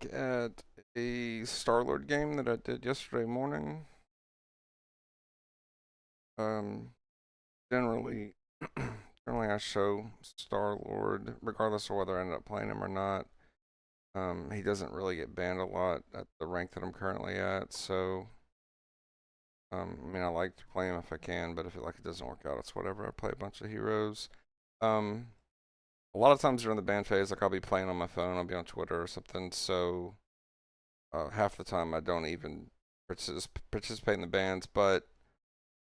look at a Star-Lord game that I did yesterday morning. Um, generally, generally I show Star-Lord, regardless of whether I end up playing him or not. He doesn't really get banned a lot at the rank that I'm currently at, so I mean I like to play him if I can, but if it doesn't work out, it's whatever. I play a bunch of heroes. Um, a lot of times during the ban phase, like I'll be playing on my phone, I'll be on Twitter or something, so half the time I don't even participate in the bans, but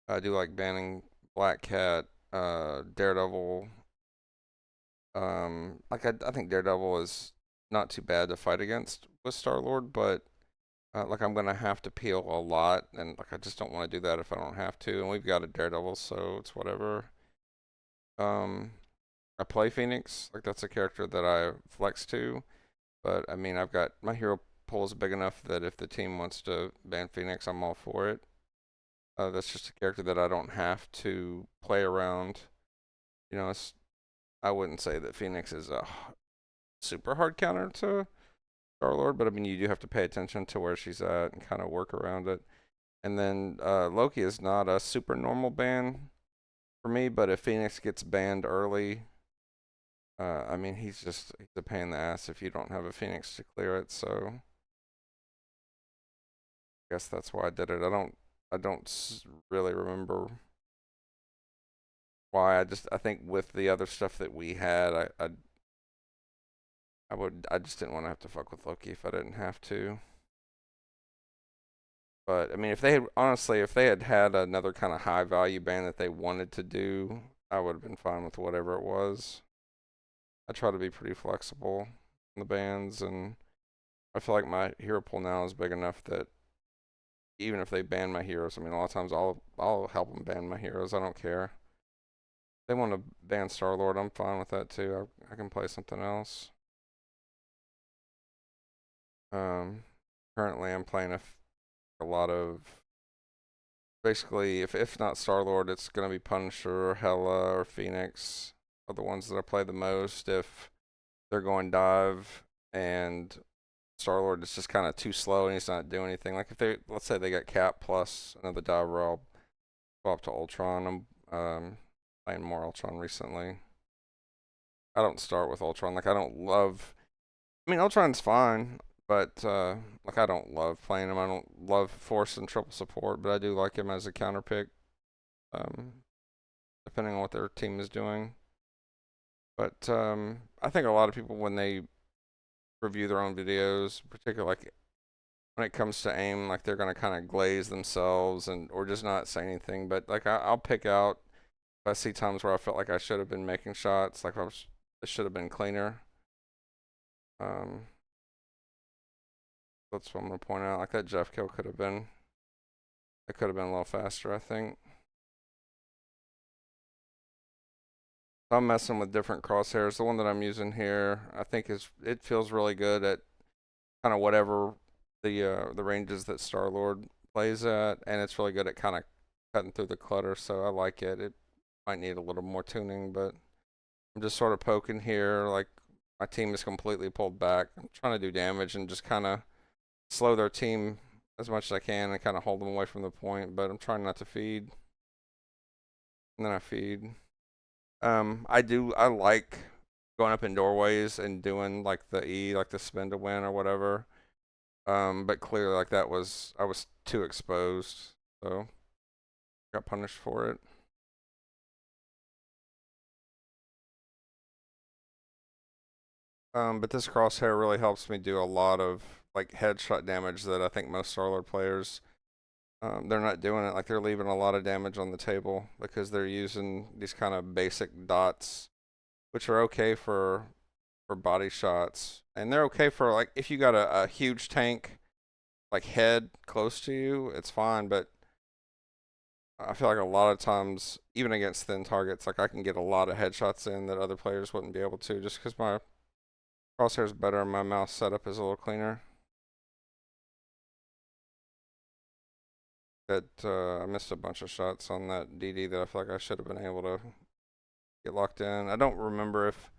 I do like banning Black Cat, Daredevil. I think Daredevil is not too bad to fight against with Star Lord, but like I'm gonna have to peel a lot, and like I just don't want to do that if I don't have to. And we've got a Daredevil, so it's whatever. Um, I play Phoenix, like that's a character that I flex to, but I mean I've got my hero pool is big enough that if the team wants to ban Phoenix, I'm all for it. That's just a character that I don't have to play around. You know, I wouldn't say that Phoenix is a super hard counter to Star Lord, but I mean, you do have to pay attention to where she's at and kind of work around it. And then Loki is not a super normal ban for me, but if Phoenix gets banned early, I mean, he's a pain in the ass if you don't have a Phoenix to clear it. So I guess that's why I did it. I don't really remember why. I think with the other stuff that we had, I just didn't want to have to fuck with Loki if I didn't have to. But I mean, if they had had another kind of high value band that they wanted to do, I would have been fine with whatever it was. I try to be pretty flexible in the bands, and I feel like my hero pool now is big enough that even if they ban my heroes, I mean, a lot of times I'll help them ban my heroes. I don't care. If they want to ban Star Lord, I'm fine with that too. I can play something else. Um, currently I'm playing a lot of basically if not Star Lord, it's gonna be Punisher or Hela or Phoenix are the ones that I play the most. If they're going dive and Star Lord is just kind of too slow and he's not doing anything. Like if they let's say they got Cap plus another diver, I'll go up to Ultron. I'm playing more Ultron recently. I don't start with Ultron. Like I don't love. I mean Ultron's fine, but like I don't love playing him. I don't love force and triple support, but I do like him as a counter pick. Um, depending on what their team is doing. But I think a lot of people when they review their own videos, particularly like when it comes to aim, like they're gonna kind of glaze themselves and or just not say anything. But like I'll pick out if I see times where I felt like I should have been making shots, like I should have been cleaner. Um, that's what I'm gonna point out. Like that Jeff kill could have been, it could have been a little faster, I think. I'm messing with different crosshairs. The one that I'm using here, I think it feels really good at kind of whatever the ranges that Star Lord plays at, and it's really good at kind of cutting through the clutter. So I like it. It might need a little more tuning, but I'm just sort of poking here. Like my team is completely pulled back. I'm trying to do damage and just kind of slow their team as much as I can and kind of hold them away from the point. But I'm trying not to feed, and then I feed. I like going up in doorways and doing like the E, like the spin to win or whatever. But clearly, like I was too exposed, so got punished for it. But this crosshair really helps me do a lot of like headshot damage that I think most Starlord players, they're not doing it. Like they're leaving a lot of damage on the table because they're using these kind of basic dots, which are okay for body shots, and they're okay for like if you got a huge tank like head close to you, it's fine, but I feel like a lot of times, even against thin targets, like I can get a lot of headshots in that other players wouldn't be able to, just because my crosshair is better and my mouse setup is a little cleaner. That I missed a bunch of shots on that DD that I feel like I should have been able to get locked in. I don't remember if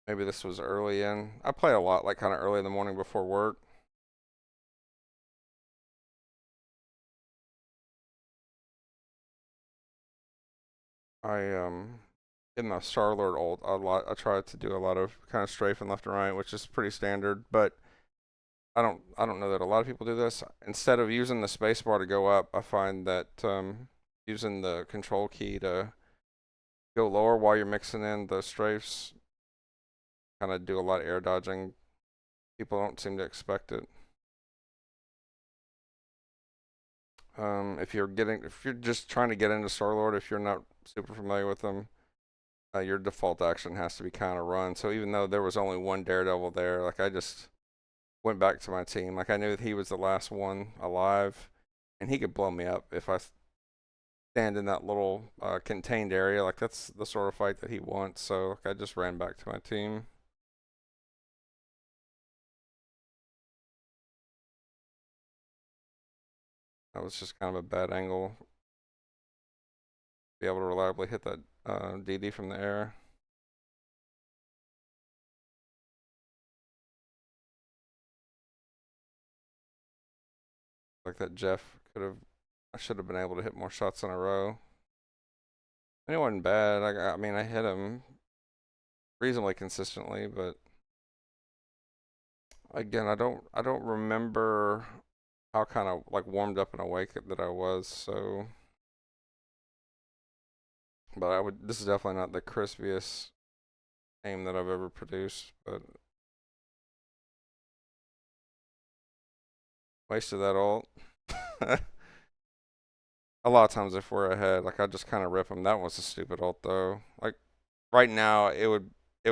Maybe this was early in. I play a lot, like kind of early in the morning before work. I in the Star-Lord ult a lot. I try to do a lot of kind of strafing left and right, which is pretty standard. But I don't know that a lot of people do this. Instead of using the spacebar to go up, I find that using the control key to go lower while you're mixing in the strafes, kind of do a lot of air dodging. People don't seem to expect it. If you're just trying to get into Star-Lord, if you're not super familiar with them, your default action has to be kind of run. So even though there was only one Daredevil there, like I just went back to my team. Like I knew that he was the last one alive, and he could blow me up if I stand in that little contained area. Like that's the sort of fight that he wants. So like, I just ran back to my team. That was just kind of a bad angle. Be able to reliably hit that DD from the air. Like that Jeff could have. I should have been able to hit more shots in a row. And it wasn't bad. I mean, I hit him reasonably consistently, but again, I don't remember how kind of like warmed up and awake that I was. So, but I would. This is definitely not the crispiest aim that I've ever produced, but wasted that ult. A lot of times if we're ahead, like I just kind of rip them. That was a stupid ult though. Like right now, it would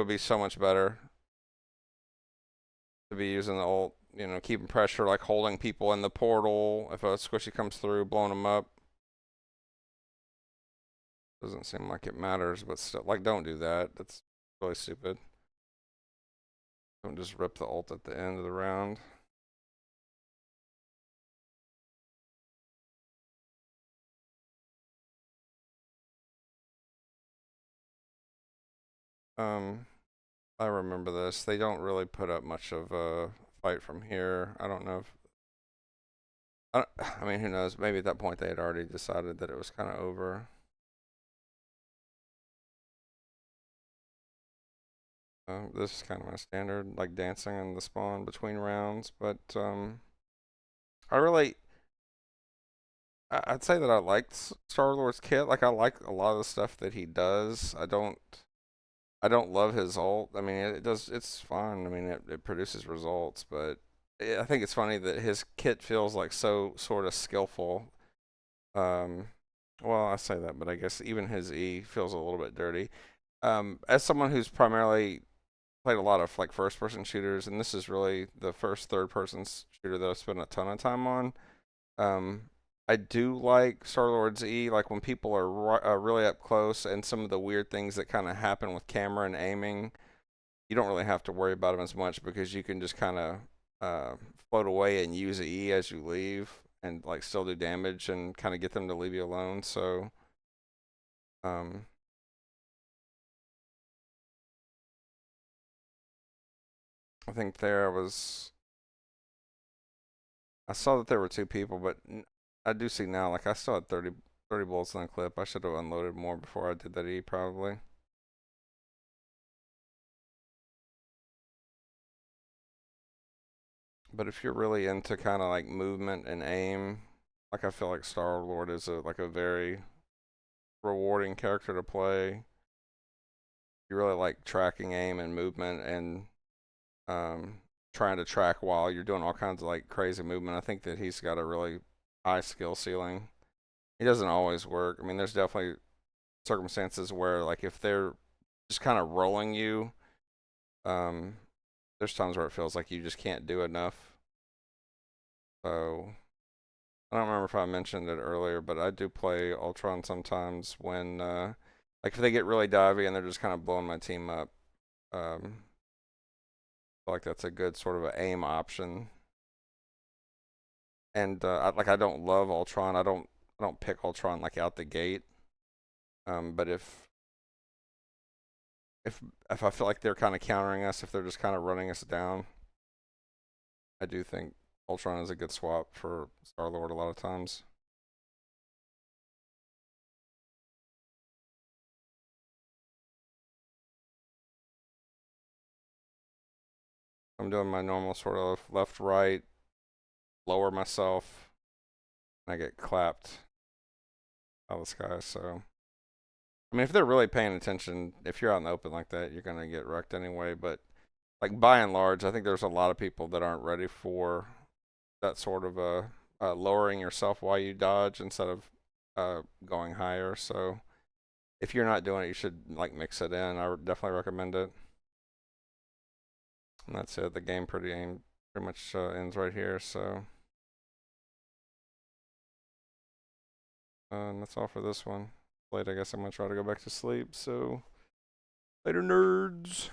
be so much better to be using the ult. You know, keeping pressure, like holding people in the portal. If a squishy comes through, blowing them up. Doesn't seem like it matters, but still, like, don't do that. That's really stupid. Don't just rip the ult at the end of the round. Um, I remember this. They don't really put up much of a fight from here. I don't know if. I mean, who knows? Maybe at that point they had already decided that it was kind of over. This is kind of my standard, like dancing in the spawn between rounds. But I really, I'd say that I liked Star Lord's kit. Like I like a lot of the stuff that he does. I don't love his ult. I mean, it does. It's fun. I mean, it produces results, but I think it's funny that his kit feels like so sort of skillful. Um, well, I say that, but I guess even his E feels a little bit dirty. As someone who's primarily played a lot of like first-person shooters, and this is really the first third-person shooter that I've spent a ton of time on. Um, I do like Star Lord's E, like when people are really up close, and some of the weird things that kind of happen with camera and aiming. You don't really have to worry about them as much because you can just kind of float away and use the E as you leave, and like still do damage and kind of get them to leave you alone. So, um, I think I saw that there were two people, but I do see now, like I still had 30 bullets in the clip. I should have unloaded more before I did that E probably. But if you're really into kind of like movement and aim, like I feel like Star Lord is a very rewarding character to play. You really like tracking aim and movement and um, trying to track while you're doing all kinds of like crazy movement. I think that he's got a really high skill ceiling. He doesn't always work. I mean, there's definitely circumstances where like if they're just kind of rolling you, um, there's times where it feels like you just can't do enough. So I don't remember if I mentioned it earlier, but I do play Ultron sometimes when like if they get really divey and they're just kind of blowing my team up. I feel like that's a good sort of an aim option. And I don't love Ultron. I don't pick Ultron like out the gate. But if if I feel like they're kind of countering us, if they're just kind of running us down, I do think Ultron is a good swap for Star Lord a lot of times. I'm doing my normal sort of left right, lower myself, and I get clapped out of the sky. So I mean, if they're really paying attention, if you're out in the open like that, you're gonna get wrecked anyway. But like by and large, I think there's a lot of people that aren't ready for that sort of lowering yourself while you dodge instead of going higher. So if you're not doing it, you should like mix it in. I would definitely recommend it. And that's it. The game pretty much ends right here. So and that's all for this one. Late, I guess I'm gonna try to go back to sleep. So later, nerds.